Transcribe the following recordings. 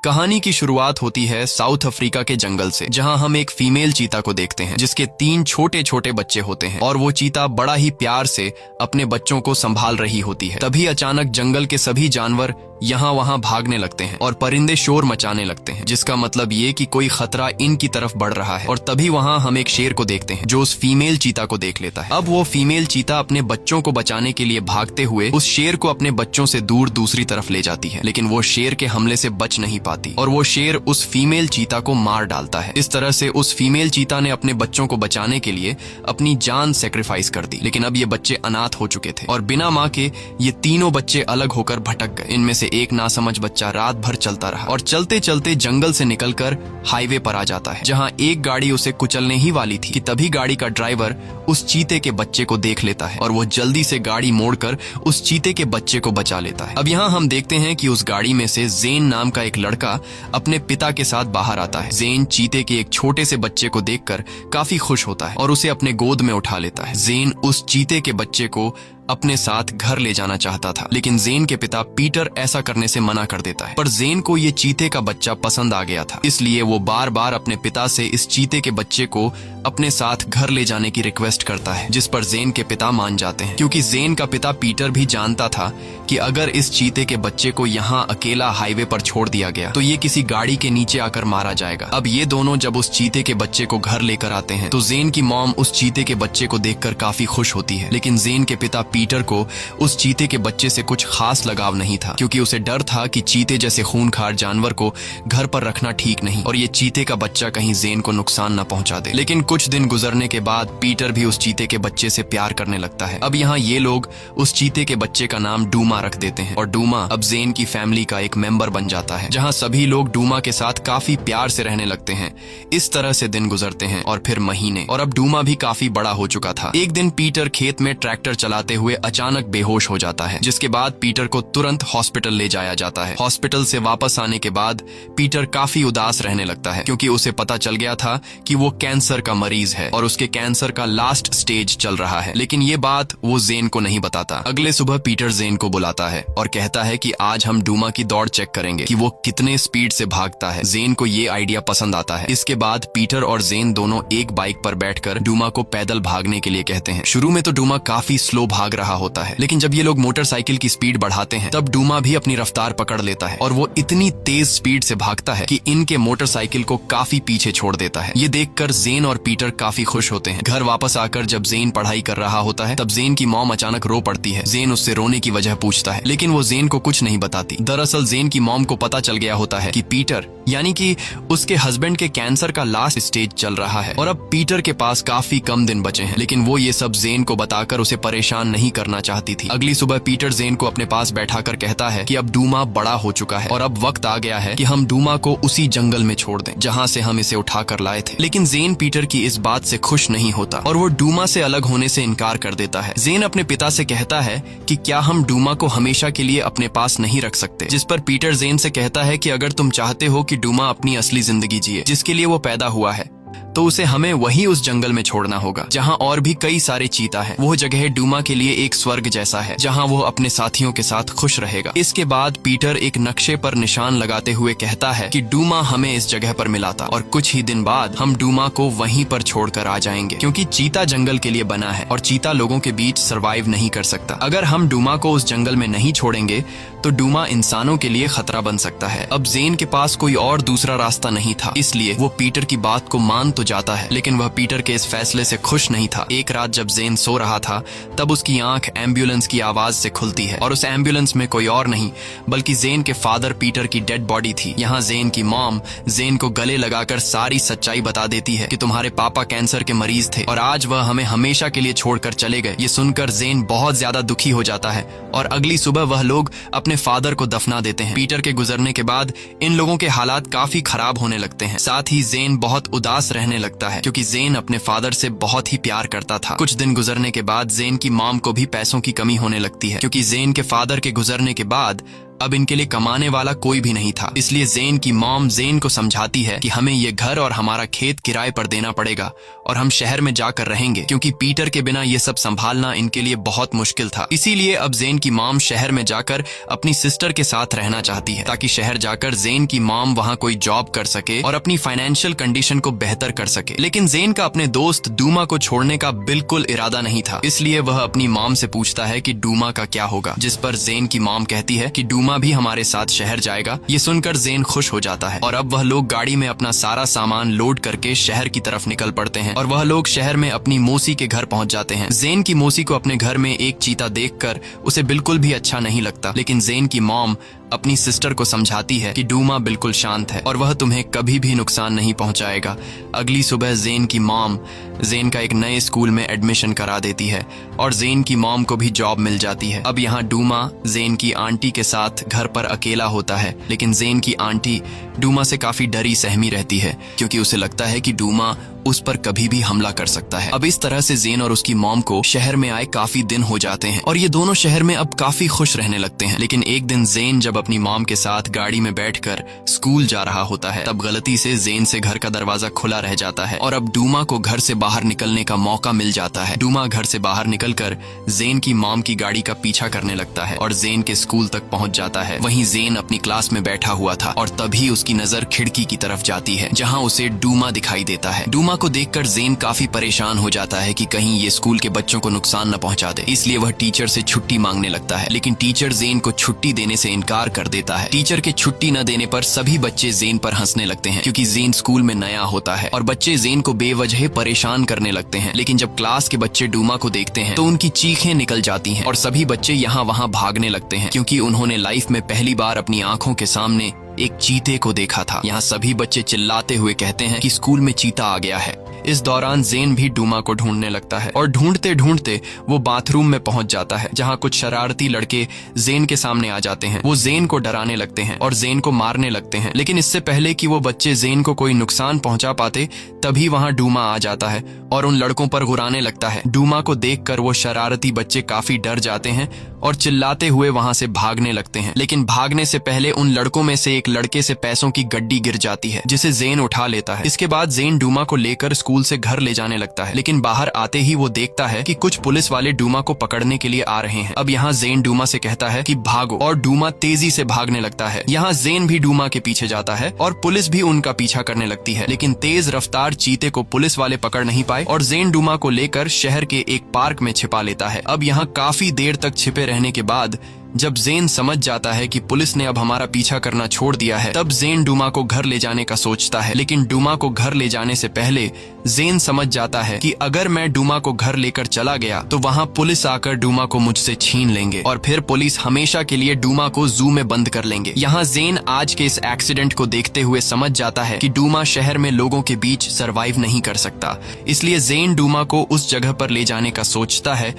कहानी की शुरुआत होती है साउथ अफ्रीका के जंगल से, जहां हम एक फीमेल चीता को देखते हैं जिसके 3 छोटे छोटे बच्चे होते हैं और वो चीता बड़ा ही प्यार से अपने बच्चों को संभाल रही होती है। तभी अचानक जंगल के सभी जानवर यहाँ वहाँ भागने लगते हैं और परिंदे शोर मचाने लगते हैं, जिसका मतलब ये कि कोई खतरा इनकी तरफ बढ़ रहा है। और तभी वहाँ हम एक शेर को देखते हैं जो उस फीमेल चीता को देख लेता है। अब वो फीमेल चीता अपने बच्चों को बचाने के लिए भागते हुए उस शेर को अपने बच्चों से दूर दूसरी तरफ ले जाती है, लेकिन वो शेर के हमले से बच नहीं पाती और वो शेर उस फीमेल चीता को मार डालता है। इस तरह से उस फीमेल चीता ने अपने बच्चों को बचाने के लिए अपनी जान सेक्रीफाइस कर दी, लेकिन अब ये बच्चे अनाथ हो चुके थे और बिना माँ के ये तीनों बच्चे अलग होकर भटक गए। इनमें से एक नासमझ बच्चा रात भर चलता रहा और चलते चलते जंगल से निकलकर हाईवे पर आ जाता है, जहां एक गाड़ी उसे कुचलने ही वाली थी कि तभी गाड़ी का ड्राइवर उस चीते के बच्चे को देख लेता है और वो जल्दी से गाड़ी मोड़कर उस चीते के बच्चे को बचा लेता है। अब यहाँ हम देखते हैं कि उस गाड़ी में से ज़ेन नाम का एक लड़का अपने पिता के साथ बाहर आता है। ज़ेन चीते के एक छोटे से बच्चे को देखकर काफी खुश होता है और उसे अपने गोद में उठा लेता है। ज़ेन उस चीते के बच्चे को अपने साथ घर ले जाना चाहता था, लेकिन ज़ेन के पिता पीटर ऐसा करने से मना कर देता है। पर ज़ेन को ये चीते का बच्चा पसंद आ गया था, इसलिए वो बार बार अपने पिता से इस चीते के बच्चे को अपने साथ घर ले जाने की रिक्वेस्ट करता है, जिस पर ज़ेन के पिता मान जाते हैं, क्योंकि ज़ेन का पिता पीटर भी जानता था कि अगर इस चीते के बच्चे को यहाँ अकेला हाईवे पर छोड़ दिया गया तो ये किसी गाड़ी के नीचे आकर मारा जाएगा। अब ये दोनों जब उस चीते के बच्चे को घर लेकर आते हैं तो ज़ेन की मॉम उस चीते के बच्चे को देखकर काफी खुश होती है, लेकिन ज़ेन के पिता पीटर को उस चीते के बच्चे से कुछ खास लगाव नहीं था, क्योंकि उसे डर था कि चीते जैसे खूंखार जानवर को घर पर रखना ठीक नहीं और ये चीते का बच्चा कहीं ज़ेन को नुकसान न पहुंचा दे। लेकिन कुछ दिन गुजरने के बाद पीटर भी उस चीते के बच्चे से प्यार करने लगता है। अब यहाँ ये लोग उस चीते के बच्चे का नाम डूमा रख देते हैं और डूमा अब ज़ेन की फैमिली का एक मेंबर बन जाता है, जहाँ सभी लोग डूमा के साथ काफी प्यार से रहने लगते हैं। इस तरह से दिन गुजरते हैं और फिर महीने, और अब डूमा भी काफी बड़ा हो चुका था। एक दिन पीटर खेत में ट्रैक्टर चलाते हुए अचानक बेहोश हो जाता है, जिसके बाद पीटर को तुरंत हॉस्पिटल ले जाया जाता है। हॉस्पिटल से वापस आने के बाद पीटर काफी उदास रहने लगता है, क्योंकि उसे पता चल गया था कि वो कैंसर का मरीज है और उसके कैंसर का लास्ट स्टेज चल रहा है, लेकिन ये बात वो ज़ेन को नहीं बताता। अगले सुबह पीटर ज़ेन को बुलाता है और कहता है कि आज हम डूमा की दौड़ चेक करेंगे कि वो कितने स्पीड से भागता है। ज़ेन को ये आइडिया पसंद आता है। इसके बाद पीटर और ज़ेन दोनों एक बाइक पर बैठकर डूमा को पैदल भागने के लिए कहते हैं। शुरू में तो डूमा काफी स्लो भाग रहा होता है, लेकिन जब ये लोग मोटरसाइकिल की स्पीड बढ़ाते हैं तब डूमा भी अपनी रफ्तार पकड़ लेता है और वो इतनी तेज स्पीड से भागता है कि इनके मोटरसाइकिल को काफी पीछे छोड़ देता है। ये देखकर ज़ेन और पीटर काफी खुश होते हैं। घर वापस आकर जब ज़ेन पढ़ाई कर रहा होता है तब ज़ेन की मॉम अचानक रो पड़ती है। ज़ेन उससे रोने की वजह पूछता है, लेकिन वो ज़ेन को कुछ नहीं बताती। दरअसल ज़ेन की मॉम को पता चल गया होता है कि पीटर यानी कि उसके हस्बैंड के कैंसर का लास्ट स्टेज चल रहा है और अब पीटर के पास काफी कम दिन बचे हैं, लेकिन वो ये सब ज़ेन को बताकर उसे परेशान नहीं करना चाहती थी। अगली सुबह पीटर ज़ेन को अपने पास बैठाकर कहता है कि अब डूमा बड़ा हो चुका है और अब वक्त आ गया है कि हम डूमा को उसी जंगल में छोड़ दें जहां से हम इसे उठाकर लाए थे। लेकिन ज़ेन पीटर की इस बात से खुश नहीं होता और वो डूमा से अलग होने से इनकार कर देता है। ज़ेन अपने पिता से कहता है कि क्या हम डूमा को हमेशा के लिए अपने पास नहीं रख सकते, जिस पर पीटर ज़ेन से कहता है कि अगर तुम चाहते हो कि डूमा अपनी असली जिंदगी जिए जिसके लिए वो पैदा हुआ है तो उसे हमें वही उस जंगल में छोड़ना होगा जहां और भी कई सारे चीता हैं। वो जगह डूमा के लिए एक स्वर्ग जैसा है जहां वो अपने साथियों के साथ खुश रहेगा। इसके बाद पीटर एक नक्शे पर निशान लगाते हुए कहता है कि डूमा हमें इस जगह पर मिला था और कुछ ही दिन बाद हम डूमा को वहीं पर छोड़कर आ जाएंगे, क्योंकि चीता जंगल के लिए बना है और चीता लोगों के बीच सरवाइव नहीं कर सकता। अगर हम डूमा को उस जंगल में नहीं छोड़ेंगे तो डूमा इंसानों के लिए खतरा बन सकता है। अब ज़ेन के पास कोई और दूसरा रास्ता नहीं था, इसलिए वो पीटर की बात को मान तो जाता है, लेकिन वह पीटर के इस फैसले से खुश नहीं था। एक रात जब ज़ेन सो रहा था तब उसकी आंख एम्बुलेंस की आवाज से खुलती है और उस एम्बुलेंस में कोई और नहीं बल्कि ज़ेन के फादर पीटर की डेड बॉडी थी। यहाँ ज़ेन की मॉम ज़ेन को गले लगाकर सारी सच्चाई बता देती है कि तुम्हारे पापा कैंसर के मरीज थे और आज वह हमें हमेशा के लिए छोड़कर चले गए। ये सुनकर ज़ेन बहुत ज्यादा दुखी हो जाता है और अगली सुबह वह लोग अपने फादर को दफना देते हैं। पीटर के गुजरने के बाद इन लोगों के हालात काफी खराब होने लगते हैं। साथ ही ज़ेन बहुत उदास रहने लगता है, क्योंकि ज़ेन अपने फादर से बहुत ही प्यार करता था। कुछ दिन गुजरने के बाद ज़ेन की मॉम को भी पैसों की कमी होने लगती है, क्योंकि ज़ेन के फादर के गुजरने के बाद अब इनके लिए कमाने वाला कोई भी नहीं था। इसलिए जेन की मॉम जेन को समझाती है कि हमें ये घर और हमारा खेत किराए पर देना पड़ेगा और हम शहर में जाकर रहेंगे, क्योंकि पीटर के बिना ये सब संभालना इनके लिए बहुत मुश्किल था। इसीलिए अब जेन की मॉम शहर में जाकर अपनी सिस्टर के साथ रहना चाहती है, ताकि शहर जाकर जेन की मॉम वहाँ कोई जॉब कर सके और अपनी फाइनेंशियल कंडीशन को बेहतर कर सके। लेकिन जेन का अपने दोस्त डूमा को छोड़ने का बिल्कुल इरादा नहीं था। इसलिए वह अपनी मॉम से पूछता है कि डूमा का क्या होगा, जिस पर जेन की मॉम कहती है कि डूमा भी हमारे साथ शहर जाएगा। ये सुनकर जेन खुश हो जाता है और अब वह लोग गाड़ी में अपना सारा सामान लोड करके शहर की तरफ निकल पड़ते हैं और वह लोग शहर में अपनी मौसी के घर पहुंच जाते हैं। जेन की मौसी को अपने घर में एक चीता देखकर उसे बिल्कुल भी अच्छा नहीं लगता, लेकिन जेन की मॉम अपनी सिस्टर को समझाती है कि डूमा बिल्कुल शांत है और वह तुम्हें कभी भी नुकसान नहीं पहुंचाएगा। अगली सुबह जेन की मॉम जेन का एक नए स्कूल में एडमिशन करा देती है और जेन की मॉम को भी जॉब मिल जाती है। अब यहाँ डूमा जेन की आंटी के साथ घर पर अकेला होता है, लेकिन जेन की आंटी डूमा से काफी डरी सहमी रहती है, क्योंकि उसे लगता है कि डूमा उस पर कभी भी हमला कर सकता है। अब इस तरह से जेन और उसकी मॉम को शहर में आए काफी दिन हो जाते हैं और ये दोनों शहर में अब काफी खुश रहने लगते हैं। लेकिन एक दिन जेन जब अपनी मॉम के साथ गाड़ी में बैठकर स्कूल जा रहा होता है, तब गलती से जेन से घर का दरवाजा खुला रह जाता है और अब डूमा को घर से बाहर निकलने का मौका मिल जाता है। डूमा घर से बाहर निकलकर जेन की मॉम की गाड़ी का पीछा करने लगता है और जेन के स्कूल तक पहुंच जाता है। वहीं जेन अपनी क्लास में बैठा हुआ था और तभी उसकी नजर खिड़की की तरफ जाती है, जहाँ उसे डूमा दिखाई देता है। डूमा को देखकर जेन काफी परेशान हो जाता है कि कहीं ये स्कूल के बच्चों को नुकसान न पहुंचा दे। इसलिए वह टीचर से छुट्टी मांगने लगता है, लेकिन टीचर जेन को छुट्टी देने से इनकार कर देता है। टीचर के छुट्टी न देने पर सभी बच्चे जेन पर हंसने लगते हैं, क्योंकि जेन स्कूल में नया होता है और बच्चे जेन को बेवजह परेशान करने लगते हैं। लेकिन जब क्लास के बच्चे डूमा को देखते हैं तो उनकी चीखें निकल जाती हैं और सभी बच्चे यहाँ वहाँ भागने लगते हैं, क्योंकि उन्होंने लाइफ में पहली बार अपनी आंखों के सामने एक चीते को देखा था। यहाँ सभी बच्चे चिल्लाते हुए कहते हैं कि स्कूल में चीता आ गया है। इस दौरान जेन भी डूमा को ढूंढने लगता है और ढूंढते ढूंढते वो बाथरूम में पहुंच जाता है, जहां कुछ शरारती लड़के जेन के सामने आ जाते हैं। वो जेन को डराने लगते हैं और जेन को मारने लगते हैं, लेकिन इससे पहले कि वो बच्चे जेन को कोई नुकसान पहुंचा पाते, तभी वहां डूमा आ जाता है और उन लड़कों पर गुराने लगता है। डूमा को देखकर वो शरारती बच्चे काफी डर जाते हैं और चिल्लाते हुए वहां से भागने लगते हैं। लेकिन भागने से पहले उन लड़कों में से एक लड़के से पैसों की गड्डी गिर जाती है, जिसे जेन उठा लेता है। इसके बाद जेन डूमा को लेकर स्कूल से घर ले जाने लगता है, लेकिन बाहर आते ही वो देखता है कि कुछ पुलिस वाले डूमा को पकड़ने के लिए आ रहे हैं। अब यहाँ जेन डूमा से कहता है कि भागो और डूमा तेजी से भागने लगता है। यहाँ जेन भी डूमा के पीछे जाता है और पुलिस भी उनका पीछा करने लगती है, लेकिन तेज रफ्तार चीते को पुलिस वाले पकड़ नहीं पाए और जेन डूमा को लेकर शहर के एक पार्क में छिपा लेता है। अब यहाँ काफी देर तक छिपे रहने के बाद जब जेन समझ जाता है कि पुलिस ने अब हमारा पीछा करना छोड़ दिया है, तब जेन डूमा को घर ले जाने का सोचता है। लेकिन डूमा को घर ले जाने से पहले जेन समझ जाता है कि अगर मैं डूमा को घर लेकर चला गया तो वहाँ पुलिस आकर डूमा को मुझसे छीन लेंगे और फिर पुलिस हमेशा के लिए डूमा को जू में बंद कर लेंगे। यहाँ जेन आज के इस एक्सीडेंट को देखते हुए समझ जाता है कि डूमा शहर में लोगों के बीच सरवाइव नहीं कर सकता। इसलिए जेन डूमा को उस जगह पर ले जाने का सोचता है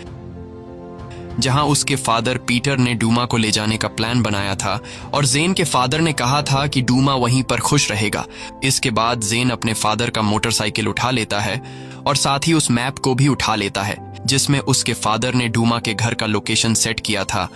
जहां उसके फादर पीटर ने डूमा को ले जाने का प्लान बनाया था और जेन के फादर ने कहा था कि डूमा वहीं पर खुश रहेगा। इसके बाद जेन अपने फादर का मोटरसाइकिल उठा लेता है और साथ ही उस मैप को भी उठा लेता है, जिसमें उसके फादर ने डूमा के घर का लोकेशन सेट किया था।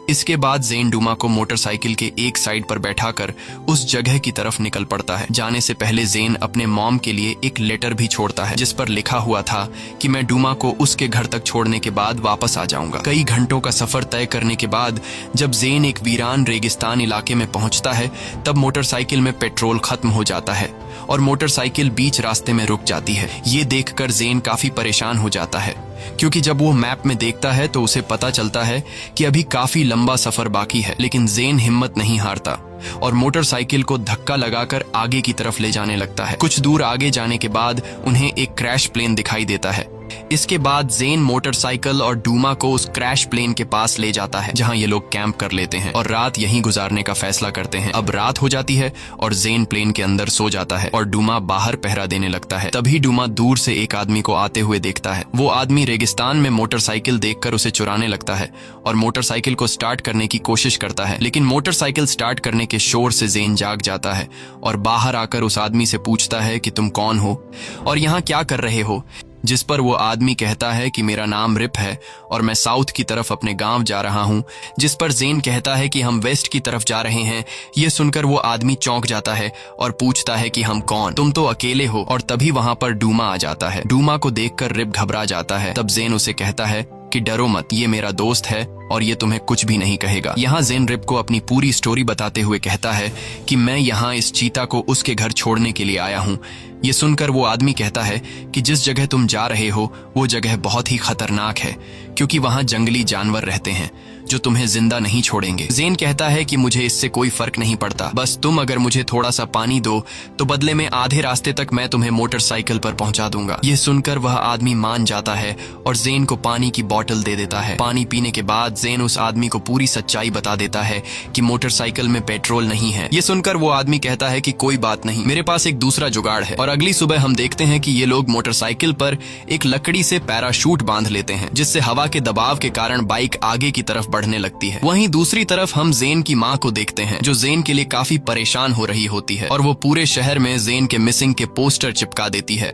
इसके बाद जेन डूमा को मोटरसाइकिल के एक साइड पर बैठाकर उस जगह की तरफ निकल पड़ता है। जाने से पहले जेन अपने मॉम के लिए एक लेटर भी छोड़ता है, जिस पर लिखा हुआ था कि मैं डूमा को उसके घर तक छोड़ने के बाद वापस आ जाऊंगा। कई घंटों का सफर तय करने के बाद जब जेन एक वीरान रेगिस्तान इलाके में पहुंचता है, तब मोटरसाइकिल में पेट्रोल खत्म हो जाता है और मोटरसाइकिल बीच रास्ते में रुक जाती है। ये देखकर जेन काफी परेशान हो जाता है, क्योंकि जब वो मैप में देखता है तो उसे पता चलता है कि अभी काफी लंबा सफर बाकी है। लेकिन जेन हिम्मत नहीं हारता और मोटरसाइकिल को धक्का लगाकर आगे की तरफ ले जाने लगता है। कुछ दूर आगे जाने के बाद उन्हें एक क्रैश प्लेन दिखाई देता है। इसके बाद जेन मोटरसाइकिल और डूमा को उस क्रैश प्लेन के पास ले जाता है, जहां ये लोग कैंप कर लेते हैं और रात यहीं गुजारने का फैसला करते हैं। अब रात हो जाती है और जेन प्लेन के अंदर सो जाता है और डूमा बाहर पहरा देने लगता है। तभी डूमा दूर से एक आदमी को आते हुए देखता है। वो आदमी रेगिस्तान में मोटरसाइकिल देखकर उसे चुराने लगता है और मोटरसाइकिल को स्टार्ट करने की कोशिश करता है, लेकिन मोटरसाइकिल स्टार्ट करने के शोर से जेन जाग जाता है और बाहर आकर उस आदमी से पूछता है कि तुम कौन हो और यहाँ क्या कर रहे हो। जिस पर वो आदमी कहता है कि मेरा नाम रिप है और मैं साउथ की तरफ अपने गांव जा रहा हूं। जिस पर जेन कहता है कि हम वेस्ट की तरफ जा रहे हैं। ये सुनकर वो आदमी चौंक जाता है और पूछता है कि हम कौन, तुम तो अकेले हो। और तभी वहां पर डूमा आ जाता है। डूमा को देखकर रिप घबरा जाता है। तब जेन उसे कहता है कि डरो मत, ये मेरा दोस्त है और ये तुम्हें कुछ भी नहीं कहेगा। यहाँ जेन रिप को अपनी पूरी स्टोरी बताते हुए कहता है कि मैं यहाँ इस चीता को उसके घर छोड़ने के लिए आया हूँ। ये सुनकर वो आदमी कहता है कि जिस जगह तुम जा रहे हो वो जगह बहुत ही खतरनाक है, क्योंकि वहां जंगली जानवर रहते हैं जो तुम्हें जिंदा नहीं छोड़ेंगे। जेन कहता है कि मुझे इससे कोई फर्क नहीं पड़ता, बस तुम अगर मुझे थोड़ा सा पानी दो तो बदले में आधे रास्ते तक मैं तुम्हें मोटरसाइकिल पर पहुंचा दूंगा। ये सुनकर वह आदमी मान जाता है और जेन को पानी की बोतल दे देता है। पानी पीने के बाद जेन उस आदमी को पूरी सच्चाई बता देता है कि मोटरसाइकिल में पेट्रोल नहीं है। ये सुनकर वो आदमी कहता है कि कोई बात नहीं, मेरे पास एक दूसरा जुगाड़ है। और अगली सुबह हम देखते हैं कि ये लोग मोटरसाइकिल पर एक लकड़ी से पैराशूट बांध लेते हैं, जिससे हवा के दबाव के कारण बाइक आगे की तरफ बढ़ने लगती है। वहीं दूसरी तरफ हम जेन की माँ को देखते हैं, जो जेन के लिए काफी परेशान हो रही होती है और वो पूरे शहर में जेन के मिसिंग के पोस्टर चिपका देती है।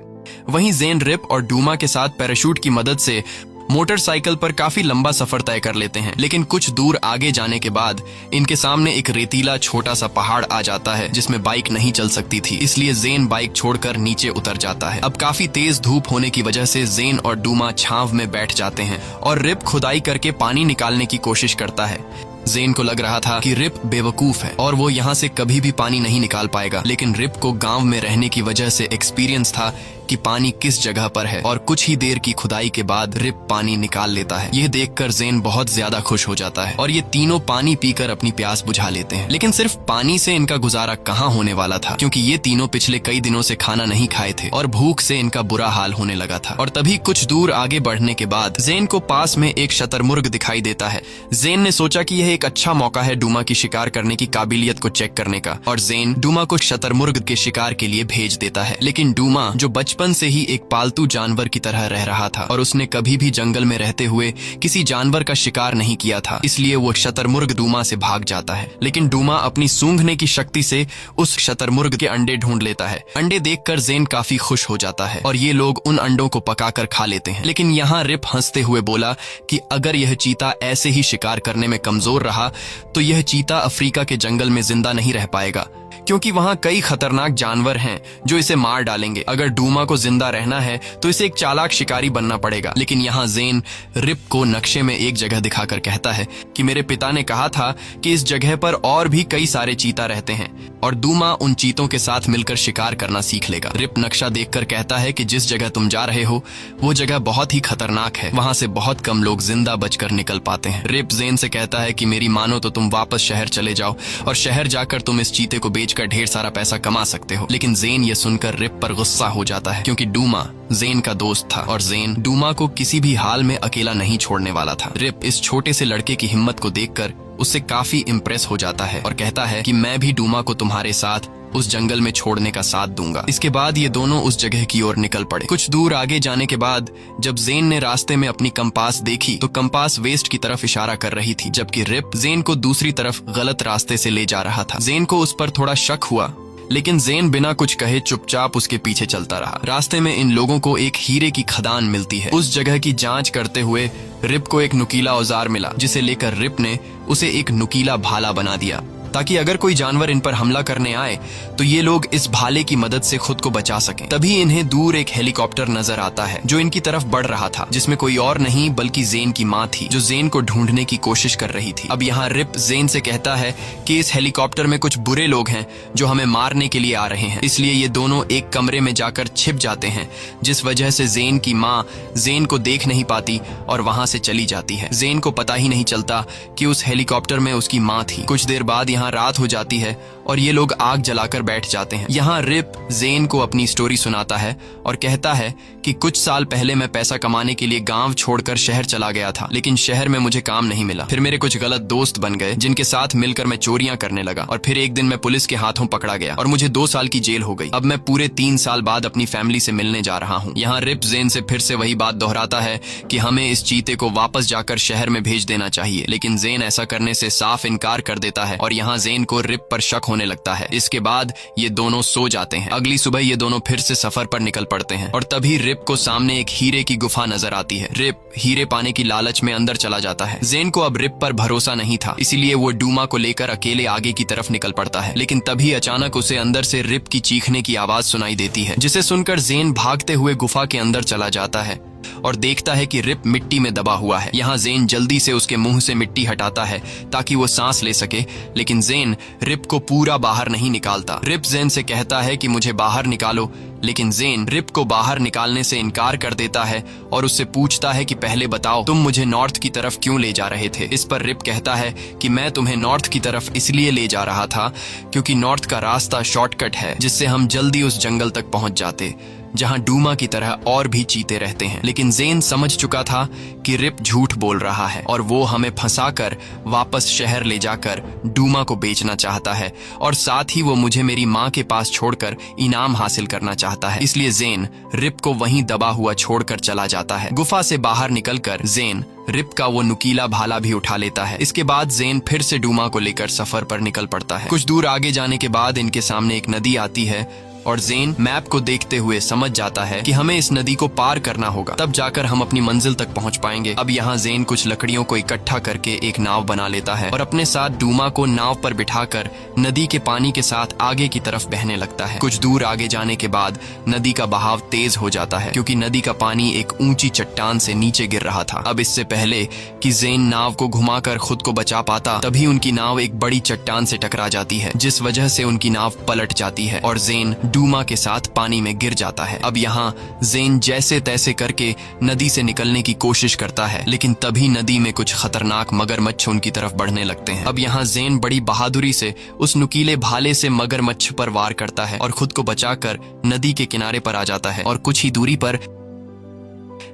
वहीं जेन रिप और डूमा के साथ पैराशूट की मदद से मोटरसाइकिल पर काफी लंबा सफर तय कर लेते हैं। लेकिन कुछ दूर आगे जाने के बाद इनके सामने एक रेतीला छोटा सा पहाड़ आ जाता है जिसमें बाइक नहीं चल सकती थी, इसलिए जेन बाइक छोड़कर नीचे उतर जाता है। अब काफी तेज धूप होने की वजह से जेन और डूमा छांव में बैठ जाते हैं और रिप खुदाई करके पानी निकालने की कोशिश करता है। जेन को लग रहा था कि रिप बेवकूफ है और वो यहाँ से कभी भी पानी नहीं निकाल पाएगा, लेकिन रिप को गांव में रहने की वजह से एक्सपीरियंस था कि पानी किस जगह पर है और कुछ ही देर की खुदाई के बाद रिप पानी निकाल लेता है। यह देखकर जेन बहुत ज्यादा खुश हो जाता है और ये तीनों पानी पीकर अपनी प्यास बुझा लेते हैं। लेकिन सिर्फ पानी से इनका गुजारा कहाँ होने वाला था, क्योंकि ये तीनों पिछले कई दिनों से खाना नहीं खाए थे और भूख से इनका बुरा हाल होने लगा था। और तभी कुछ दूर आगे बढ़ने के बाद जेन को पास में एक शतरमुर्ग दिखाई देता है। जेन ने सोचा कि यह एक अच्छा मौका है डूमा की शिकार करने की काबिलियत को चेक करने का, और जेन डूमा को शतरमुर्ग के शिकार के लिए भेज देता है। लेकिन डूमा, जो बचपन से ही एक पालतू जानवर की तरह रह रहा था और उसने कभी भी जंगल में रहते हुए किसी जानवर का शिकार नहीं किया था, इसलिए वो शतरमुर्ग डूमा से भाग जाता है। लेकिन डूमा अपनी सूंघने की शक्ति से उस शतरमुर्ग के अंडे ढूंढ लेता है। अंडे देखकर जेन काफी खुश हो जाता है और ये लोग उन अंडों को पकाकर खा लेते हैं। लेकिन यहाँ रिप हंसते हुए बोला कि अगर यह चीता ऐसे ही शिकार करने में कमजोर रहा तो यह चीता अफ्रीका के जंगल में जिंदा नहीं रह पाएगा, क्योंकि वहां कई खतरनाक जानवर हैं जो इसे मार डालेंगे। अगर डूमा को जिंदा रहना है तो इसे एक चालाक शिकारी बनना पड़ेगा। लेकिन यहाँ जेन रिप को नक्शे में एक जगह दिखाकर कहता है कि मेरे पिता ने कहा था कि इस जगह पर और भी कई सारे चीता रहते हैं और डूमा उन चीतों के साथ मिलकर शिकार करना सीख लेगा। रिप नक्शा देखकर कहता है कि जिस जगह तुम जा रहे हो वो जगह बहुत ही खतरनाक है, वहां से बहुत कम लोग जिंदा बचकर निकल पाते हैं। रिप जेन से कहता है कि मेरी मानो तो तुम वापस शहर चले जाओ और शहर जाकर तुम इस चीते को बेचकर ढेर सारा पैसा कमा सकते हो। लेकिन जेन ये सुनकर रिप पर गुस्सा हो जाता है, क्योंकि डूमा जेन का दोस्त था और जेन डूमा को किसी भी हाल में अकेला नहीं छोड़ने वाला था। रिप इस छोटे से लड़के की हिम्मत को देखकर उससे काफी इम्प्रेस हो जाता है और कहता है कि मैं भी डूमा को तुम्हारे साथ उस जंगल में छोड़ने का साथ दूंगा। इसके बाद ये दोनों उस जगह की ओर निकल पड़े। कुछ दूर आगे जाने के बाद जब जेन ने रास्ते में अपनी कंपास देखी तो कंपास वेस्ट की तरफ इशारा कर रही थी, जबकि रिप जेन को दूसरी तरफ गलत रास्ते से ले जा रहा था। जेन को उस पर थोड़ा शक हुआ, लेकिन जेन बिना कुछ कहे चुपचाप उसके पीछे चलता रहा। रास्ते में इन लोगों को एक हीरे की खदान मिलती है। उस जगह की जांच करते हुए रिप को एक नुकीला औजार मिला, जिसे लेकर रिप ने उसे एक नुकीला भाला बना दिया ताकि अगर कोई जानवर इन पर हमला करने आए तो ये लोग इस भाले की मदद से खुद को बचा सकें। तभी इन्हें दूर एक हेलीकॉप्टर नजर आता है जो इनकी तरफ बढ़ रहा था, जिसमें कोई और नहीं बल्कि जेन की माँ थी, जो जेन को ढूंढने की कोशिश कर रही थी। अब यहाँ रिप जेन से कहता है कि इस हेलीकॉप्टर में कुछ बुरे लोग हैं जो हमें मारने के लिए आ रहे हैं, इसलिए ये दोनों एक कमरे में जाकर छिप जाते हैं, जिस वजह से जेन की माँ जेन को देख नहीं पाती और वहां से चली जाती है। जेन को पता ही नहीं चलता कि उस हेलीकॉप्टर में उसकी माँ थी। कुछ देर बाद यहाँ रात हो जाती है और ये लोग आग जलाकर बैठ जाते हैं। यहाँ रिप जेन को अपनी स्टोरी सुनाता है और कहता है कि कुछ साल पहले मैं पैसा कमाने के लिए गांव छोड़कर शहर चला गया था, लेकिन शहर में मुझे काम नहीं मिला। फिर मेरे कुछ गलत दोस्त बन गए जिनके साथ मिलकर मैं चोरियां करने लगा और फिर एक दिन मैं पुलिस के हाथों पकड़ा गया और मुझे 2 साल की जेल हो गई। अब मैं पूरे 3 साल बाद अपनी फैमिली से मिलने जा रहा हूँ। यहाँ रिप जेन से फिर से वही बात दोहराता है कि हमें इस चीते को वापस जाकर शहर में भेज देना चाहिए, लेकिन जेन ऐसा करने से साफ इनकार कर देता है और यहाँ यहाँ जेन को रिप पर शक होने लगता है। इसके बाद ये दोनों सो जाते हैं। अगली सुबह ये दोनों फिर से सफर पर निकल पड़ते हैं और तभी रिप को सामने एक हीरे की गुफा नजर आती है। रिप हीरे पाने की लालच में अंदर चला जाता है। जेन को अब रिप पर भरोसा नहीं था, इसीलिए वो डूमा को लेकर अकेले आगे की तरफ निकल पड़ता है। लेकिन तभी अचानक उसे अंदर से रिप की चीखने की आवाज सुनाई देती है, जिसे सुनकर जेन भागते हुए गुफा के अंदर चला जाता है और देखता है कि रिप मिट्टी में दबा हुआ है। यहाँ जेन जल्दी से उसके मुंह से मिट्टी हटाता है ताकि वो सांस ले सके, लेकिन जेन रिप को पूरा बाहर नहीं निकालता। रिप जेन से कहता है कि मुझे बाहर निकालो, लेकिन जेन रिप को बाहर निकालने से इनकार कर देता है और उससे पूछता है कि पहले बताओ तुम मुझे नॉर्थ की तरफ क्यों ले जा रहे थे। इस पर रिप कहता है कि मैं तुम्हें नॉर्थ की तरफ इसलिए ले जा रहा था क्योंकि नॉर्थ का रास्ता शॉर्टकट है, जिससे हम जल्दी उस जंगल तक पहुंच जाते जहां डूमा की तरह और भी चीते रहते हैं। लेकिन जेन समझ चुका था कि रिप झूठ बोल रहा है और वो हमें फंसाकर वापस शहर ले जाकर डूमा को बेचना चाहता है और साथ ही वो मुझे मेरी माँ के पास छोड़कर इनाम हासिल करना चाहता है। इसलिए जेन रिप को वहीं दबा हुआ छोड़कर चला जाता है। गुफा से बाहर निकलकर जेन रिप का वो नुकीला भाला भी उठा लेता है। इसके बाद जेन फिर से डूमा को लेकर सफर पर निकल पड़ता है। कुछ दूर आगे जाने के बाद इनके सामने एक नदी आती है और जेन मैप को देखते हुए समझ जाता है कि हमें इस नदी को पार करना होगा, तब जाकर हम अपनी मंजिल तक पहुंच पाएंगे। अब यहाँ जेन कुछ लकड़ियों को इकट्ठा करके एक नाव बना लेता है और अपने साथ डूमा को नाव पर बिठाकर नदी के पानी के साथ आगे की तरफ बहने लगता है। कुछ दूर आगे जाने के बाद नदी का बहाव तेज हो जाता है क्योंकि नदी का पानी एक ऊंची चट्टान से नीचे गिर रहा था। अब इससे पहले कि जेन नाव को घुमाकर खुद को बचा पाता, तभी उनकी नाव एक बड़ी चट्टान से टकरा जाती है, जिस वजह से उनकी नाव पलट जाती है और जेन डूमा के साथ पानी में गिर जाता है। अब यहाँ जेन जैसे तैसे करके नदी से निकलने की कोशिश करता है, लेकिन तभी नदी में कुछ खतरनाक मगरमच्छ उनकी तरफ बढ़ने लगते हैं। अब यहाँ जेन बड़ी बहादुरी से उस नुकीले भाले से मगरमच्छ पर वार करता है और खुद को बचाकर नदी के किनारे पर आ जाता है और कुछ ही दूरी पर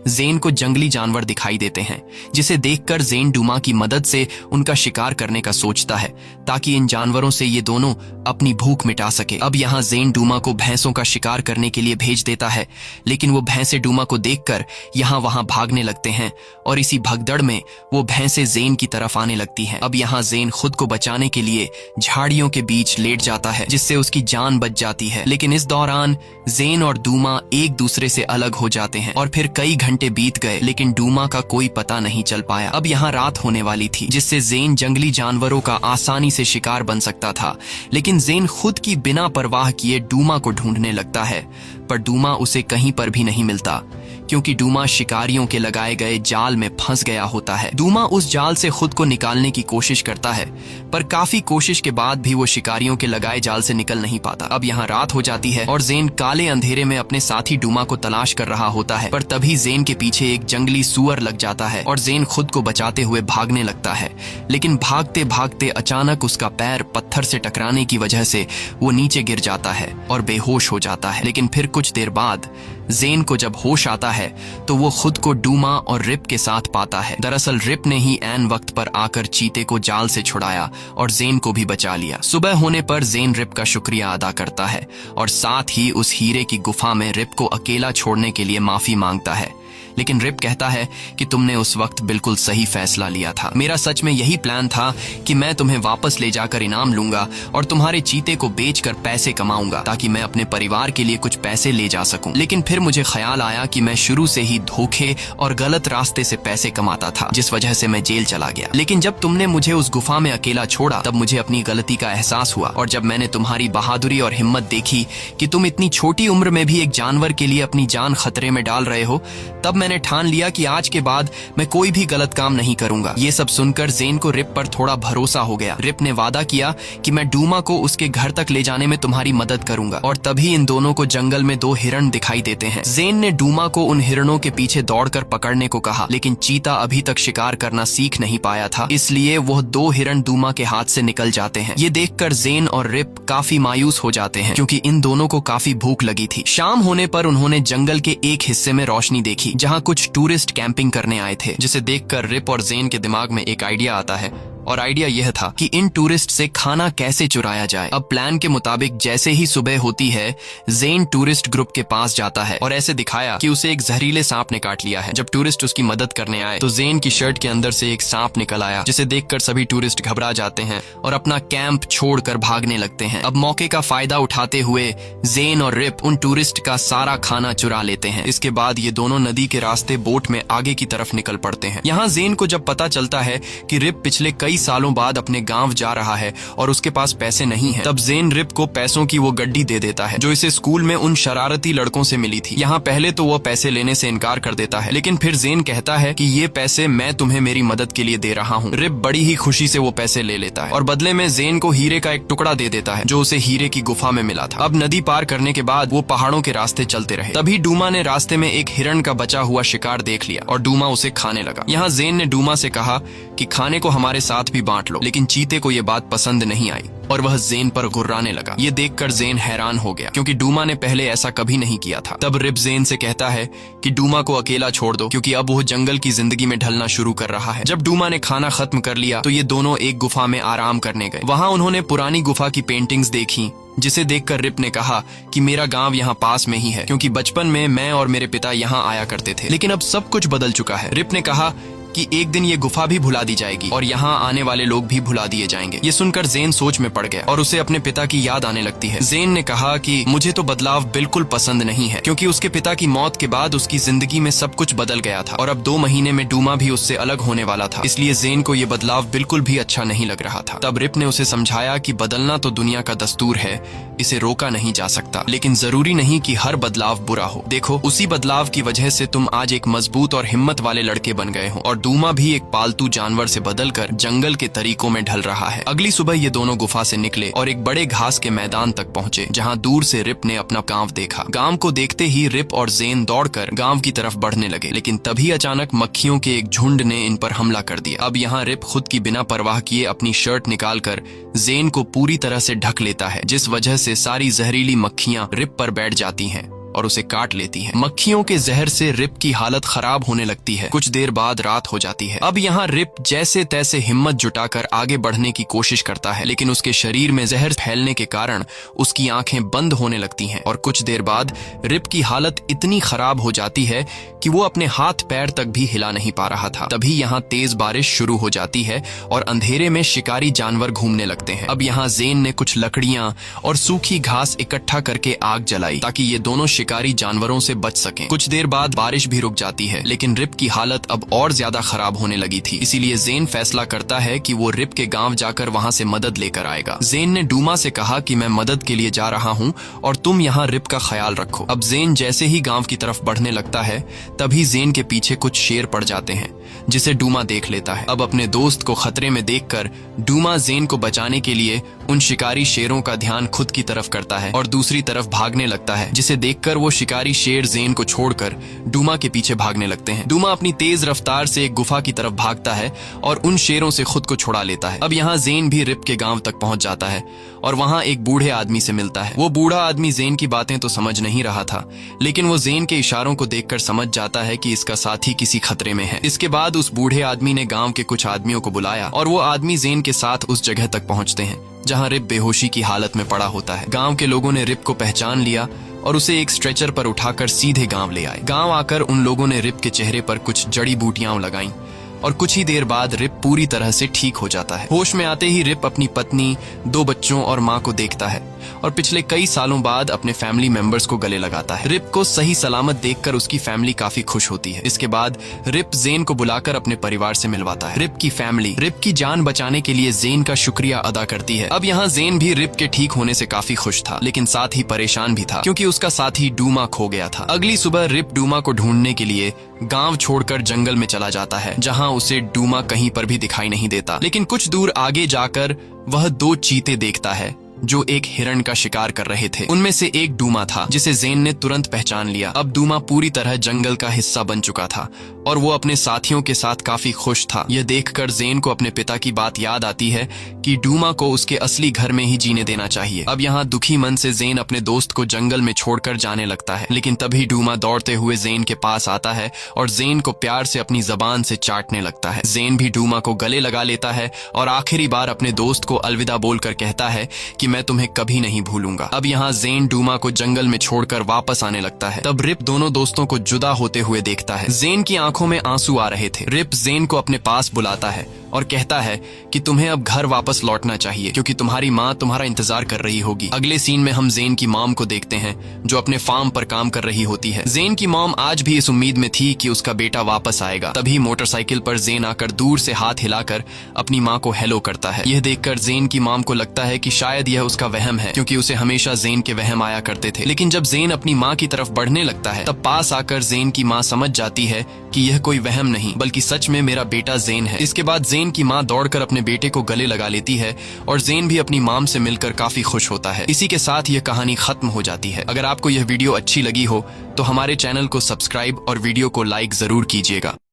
जेन को जंगली जानवर दिखाई देते हैं, जिसे देखकर जेन डूमा की मदद से उनका शिकार करने का सोचता है ताकि इन जानवरों से ये दोनों अपनी भूख मिटा सके। अब यहाँ जेन डूमा को भैंसों का शिकार करने के लिए भेज देता है, लेकिन वो भैंसे डूमा को देखकर यहाँ वहां भागने लगते हैं और इसी भगदड़ में वो भैंसे जेन की तरफ आने लगती हैं। अब यहाँ जेन खुद को बचाने के लिए झाड़ियों के बीच लेट जाता है, जिससे उसकी जान बच जाती है। लेकिन इस दौरान जेन और डूमा एक दूसरे से अलग हो जाते हैं और फिर कई घंटे बीत गए, लेकिन डूमा का कोई पता नहीं चल पाया। अब यहाँ रात होने वाली थी, जिससे जेन जंगली जानवरों का आसानी से शिकार बन सकता था, लेकिन जेन खुद की बिना परवाह किए डूमा को ढूंढने लगता है, पर डूमा उसे कहीं पर भी नहीं मिलता क्योंकि डूमा शिकारियों के लगाए गए जाल में फंस गया होता है। डूमा उस जाल से खुद को निकालने की कोशिश करता है, पर काफी कोशिश के बाद भी वो शिकारियों के लगाए जाल से निकल नहीं पाता। अब यहाँ रात हो जाती है और जेन काले अंधेरे में अपने साथी डूमा को तलाश कर रहा होता है, पर तभी जेन के पीछे एक जंगली सूअर लग जाता है और जेन खुद को बचाते हुए भागने लगता है। लेकिन भागते भागते अचानक उसका पैर पत्थर से टकराने की वजह से वो नीचे गिर जाता है और बेहोश हो जाता है। लेकिन फिर कुछ देर बाद जेन को जब होश आता है तो वो खुद को डूमा और रिप के साथ पाता है। दरअसल रिप ने ही ऐन वक्त पर आकर चीते को जाल से छुड़ाया और जेन को भी बचा लिया। सुबह होने पर जेन रिप का शुक्रिया अदा करता है और साथ ही उस हीरे की गुफा में रिप को अकेला छोड़ने के लिए माफी मांगता है। लेकिन रिप कहता है कि तुमने उस वक्त बिल्कुल सही फैसला लिया था। मेरा सच में यही प्लान था कि मैं तुम्हें वापस ले जाकर इनाम लूंगा और तुम्हारे चीते को बेचकर पैसे कमाऊंगा ताकि मैं अपने परिवार के लिए कुछ पैसे ले जा सकूं। लेकिन फिर मुझे ख्याल आया कि मैं शुरू से ही धोखे और गलत रास्ते से पैसे कमाता था, जिस वजह से मैं जेल चला गया। लेकिन जब तुमने मुझे उस गुफा में अकेला छोड़ा तब मुझे अपनी गलती का एहसास हुआ और जब मैंने तुम्हारी बहादुरी और हिम्मत देखी कि तुम इतनी छोटी उम्र में भी एक जानवर के लिए अपनी जान खतरे में डाल रहे हो, तब मैंने ठान लिया कि आज के बाद मैं कोई भी गलत काम नहीं करूंगा। ये सब सुनकर जेन को रिप पर थोड़ा भरोसा हो गया। रिप ने वादा किया कि मैं डूमा को उसके घर तक ले जाने में तुम्हारी मदद करूंगा और तभी इन दोनों को जंगल में दो हिरण दिखाई देते हैं। जेन ने डूमा को उन हिरणों के पीछे दौड़कर पकड़ने को कहा, लेकिन चीता अभी तक शिकार करना सीख नहीं पाया था, इसलिए वह दो हिरण डूमा के हाथ से निकल जाते हैं। ये देखकर जेन और रिप काफी मायूस हो जाते हैं क्योंकि इन दोनों को काफी भूख लगी थी। शाम होने पर उन्होंने जंगल के एक हिस्से में रोशनी देखी जहाँ जहाँ कुछ टूरिस्ट कैंपिंग करने आए थे, जिसे देखकर रिप और जेन के दिमाग में एक आइडिया आता है। और आइडिया यह था कि इन टूरिस्ट से खाना कैसे चुराया जाए। अब प्लान के मुताबिक जैसे ही सुबह होती है, जेन टूरिस्ट ग्रुप के पास जाता है और ऐसे दिखाया कि उसे एक जहरीले सांप ने काट लिया है। जब टूरिस्ट उसकी मदद करने आए तो जेन की शर्ट के अंदर से एक सांप निकल आया, जिसे देखकर सभी टूरिस्ट घबरा जाते हैं और अपना कैंप छोड़कर भागने लगते हैं। अब मौके का फायदा उठाते हुए जेन और रिप उन टूरिस्ट का सारा खाना चुरा लेते हैं। इसके बाद ये दोनों नदी के रास्ते बोट में आगे की तरफ निकल पड़ते हैं। यहाँ जेन को जब पता चलता है कि रिप पिछले कई सालों बाद अपने गांव जा रहा है और उसके पास पैसे नहीं हैं, तब जेन रिप को पैसों की वो गड्डी दे देता है जो इसे स्कूल में उन शरारती लड़कों से मिली थी। यहाँ पहले तो वो पैसे लेने से इनकार कर देता है, लेकिन फिर जेन कहता है कि ये पैसे मैं तुम्हें मेरी मदद के लिए दे रहा हूँ। रिप बड़ी ही खुशी से वो पैसे ले लेता है और बदले में जेन को हीरे का एक टुकड़ा दे देता है जो उसे हीरे की गुफा में मिला था। अब नदी पार करने के बाद वो पहाड़ों के रास्ते चलते रहे। तभी डूमा ने रास्ते में एक हिरण का बचा हुआ शिकार देख लिया और डूमा उसे खाने लगा। यहाँ जेन ने डूमा से कहा कि खाने को हमारे साथ भी बांट लो, लेकिन चीते को ये बात पसंद नहीं आई और वह जेन पर गुर्राने लगा। ये देखकर जेन हैरान हो गया क्योंकि डूमा ने पहले ऐसा कभी नहीं किया था। तब रिप जेन से कहता है कि डूमा को अकेला छोड़ दो क्योंकि अब वो जंगल की जिंदगी में ढलना शुरू कर रहा है। जब डूमा ने खाना खत्म कर लिया तो ये दोनों एक गुफा में आराम करने गए। वहां उन्होंने पुरानी गुफा की पेंटिंग्स देखी, जिसे देखकर रिप ने कहा कि मेरा गांव यहाँ पास में ही है क्योंकि बचपन में मैं और मेरे पिता यहाँ आया करते थे। लेकिन अब सब कुछ बदल चुका है। रिप ने कहा कि एक दिन ये गुफा भी भुला दी जाएगी और यहाँ आने वाले लोग भी भुला दिए जाएंगे। ये सुनकर जेन सोच में पड़ गया और उसे अपने पिता की याद आने लगती है। जेन ने कहा कि मुझे तो बदलाव बिल्कुल पसंद नहीं है क्योंकि उसके पिता की मौत के बाद उसकी जिंदगी में सब कुछ बदल गया था और अब 2 महीने में डूमा भी उससे अलग होने वाला था। इसलिए जेन को ये बदलाव बिल्कुल भी अच्छा नहीं लग रहा था। तब रिप ने उसे समझाया कि बदलना तो दुनिया का दस्तूर है, इसे रोका नहीं जा सकता, लेकिन जरूरी नहीं कि हर बदलाव बुरा हो। देखो, उसी बदलाव की वजह से तुम आज एक मजबूत और हिम्मत वाले लड़के बन गए हो और डूमा भी एक पालतू जानवर से बदलकर जंगल के तरीकों में ढल रहा है। अगली सुबह ये दोनों गुफा से निकले और एक बड़े घास के मैदान तक पहुंचे जहां दूर से रिप ने अपना गांव देखा। गांव को देखते ही रिप और जेन दौड़कर गांव की तरफ बढ़ने लगे, लेकिन तभी अचानक मक्खियों के एक झुंड ने इन पर हमला कर दिया। अब यहाँ रिप खुद की बिना परवाह किए अपनी शर्ट निकालकर जेन को पूरी तरह से ढक लेता है, जिस वजह से सारी जहरीली मक्खियां रिप पर बैठ जाती हैं और उसे काट लेती हैं। मक्खियों के जहर से रिप की हालत खराब होने लगती है। कुछ देर बाद रात हो जाती है। अब यहाँ रिप जैसे तैसे हिम्मत जुटाकर आगे बढ़ने की कोशिश करता है, लेकिन उसके शरीर में जहर फैलने के कारण उसकी आंखें बंद होने लगती हैं और कुछ देर बाद रिप की हालत इतनी खराब हो जाती है कि वो अपने हाथ पैर तक भी हिला नहीं पा रहा था। तभी यहाँ तेज बारिश शुरू हो जाती है और अंधेरे में शिकारी जानवर घूमने लगते हैं। अब यहाँ जेन ने कुछ लकड़ियां और सूखी घास इकट्ठा करके आग जलाई ताकि ये दोनों शिकारी जानवरों से बच सकें। कुछ देर बाद बारिश भी रुक जाती है, लेकिन रिप की हालत अब और ज्यादा खराब होने लगी थी। इसीलिए जेन फैसला करता है कि वो रिप के गांव जाकर वहां से मदद लेकर आएगा। जेन ने डूमा से कहा कि मैं मदद के लिए जा रहा हूं और तुम यहाँ रिप का ख्याल रखो। अब जेन जैसे ही गांव की तरफ बढ़ने लगता है, तभी जेन के पीछे कुछ शेर पड़ जाते हैं, जिसे डूमा देख लेता है। अब अपने दोस्त को खतरे में देखकर डूमा जेन को बचाने के लिए उन शिकारी शेरों का ध्यान खुद की तरफ करता है और दूसरी तरफ भागने लगता है, जिसे देखकर वो शिकारी शेर जेन को छोड़कर डूमा के पीछे भागने लगते हैं। डूमा अपनी तेज रफ्तार से एक गुफा की तरफ भागता है और उन शेरों से खुद को छुड़ा लेता है। अब यहाँ जेन भी रिप के गांव तक पहुंच जाता है और वहां एक बूढ़े आदमी से मिलता है। वो बूढ़ा आदमी जेन की बातें तो समझ नहीं रहा था, लेकिन वो जेन के इशारों को देखकर समझ जाता है कि इसका साथी किसी खतरे में है। इसके बाद उस बूढ़े आदमी ने गांव के कुछ आदमियों को बुलाया और वो आदमी जेन के साथ उस जगह तक पहुंचते हैं जहां रिप बेहोशी की हालत में पड़ा होता है। गांव के लोगों ने रिप को पहचान लिया और उसे एक स्ट्रेचर पर उठाकर सीधे गांव ले आए। गांव आकर उन लोगों ने रिप के चेहरे पर कुछ जड़ी बूटियां लगाईं और कुछ ही देर बाद रिप पूरी तरह से ठीक हो जाता है। होश में आते ही रिप अपनी पत्नी, 2 बच्चों और माँ को देखता है और पिछले कई सालों बाद अपने फैमिली मेंबर्स को गले लगाता है। रिप को सही सलामत देखकर उसकी फैमिली काफी खुश होती है। इसके बाद रिप जेन को बुलाकर अपने परिवार से मिलवाता है। रिप की फैमिली रिप की जान बचाने के लिए जेन का शुक्रिया अदा करती है। अब यहाँ जेन भी रिप के ठीक होने से काफी खुश था, लेकिन साथ ही परेशान भी था क्योंकि उसका साथी डूमा खो गया था। अगली सुबह रिप डूमा को ढूंढने के लिए गांव छोड़कर जंगल में चला जाता है, जहां उसे डूमा कहीं पर भी दिखाई नहीं देता। लेकिन कुछ दूर आगे जाकर वह 2 चीते देखता है जो एक हिरण का शिकार कर रहे थे। उनमें से एक डूमा था जिसे जेन ने तुरंत पहचान लिया। अब डूमा पूरी तरह जंगल का हिस्सा बन चुका था और वो अपने साथियों के साथ काफी खुश था। यह देखकर जेन को अपने पिता की बात याद आती है कि डूमा को उसके असली घर में ही जीने देना चाहिए। अब यहाँ दुखी मन से जेन अपने दोस्त को जंगल में छोड़कर जाने लगता है, लेकिन तभी डूमा दौड़ते हुए जेन के पास आता है और जेन को प्यार से अपनी जबान से चाटने लगता है। जेन भी डूमा को गले लगा लेता है और आखिरी बार अपने दोस्त को अलविदा बोलकर कहता है कि मैं तुम्हें कभी नहीं भूलूंगा। अब यहाँ जेन डूमा को जंगल में छोड़कर वापस आने लगता है। तब रिप दोनों दोस्तों को जुदा होते हुए देखता है। जेन की आंखों में आंसू आ रहे थे। रिप जेन को अपने पास बुलाता है और कहता है कि तुम्हें अब घर वापस लौटना चाहिए क्योंकि तुम्हारी माँ तुम्हारा इंतजार कर रही होगी। अगले सीन में हम जेन की मॉम को देखते हैं जो अपने फार्म पर काम कर रही होती है। जेन की मॉम आज भी इस उम्मीद में थी कि उसका बेटा वापस आएगा। तभी मोटरसाइकिल पर जेन आकर दूर से हाथ हिलाकर अपनी माँ को हेलो करता है। यह देखकर जेन की मॉम को लगता है कि शायद यह उसका वहम है क्योंकि उसे हमेशा जेन के वहम आया करते थे। लेकिन जब जेन अपनी माँ की तरफ बढ़ने लगता है तब पास आकर जेन की माँ समझ जाती है कि यह कोई वहम नहीं बल्कि सच में मेरा बेटा जेन है। इसके बाद जेन की माँ दौड़कर अपने बेटे को गले लगा लेती है और जेन भी अपनी मॉम से मिलकर काफी खुश होता है। इसी के साथ यह कहानी खत्म हो जाती है। अगर आपको यह वीडियो अच्छी लगी हो तो हमारे चैनल को सब्सक्राइब और वीडियो को लाइक जरूर कीजिएगा।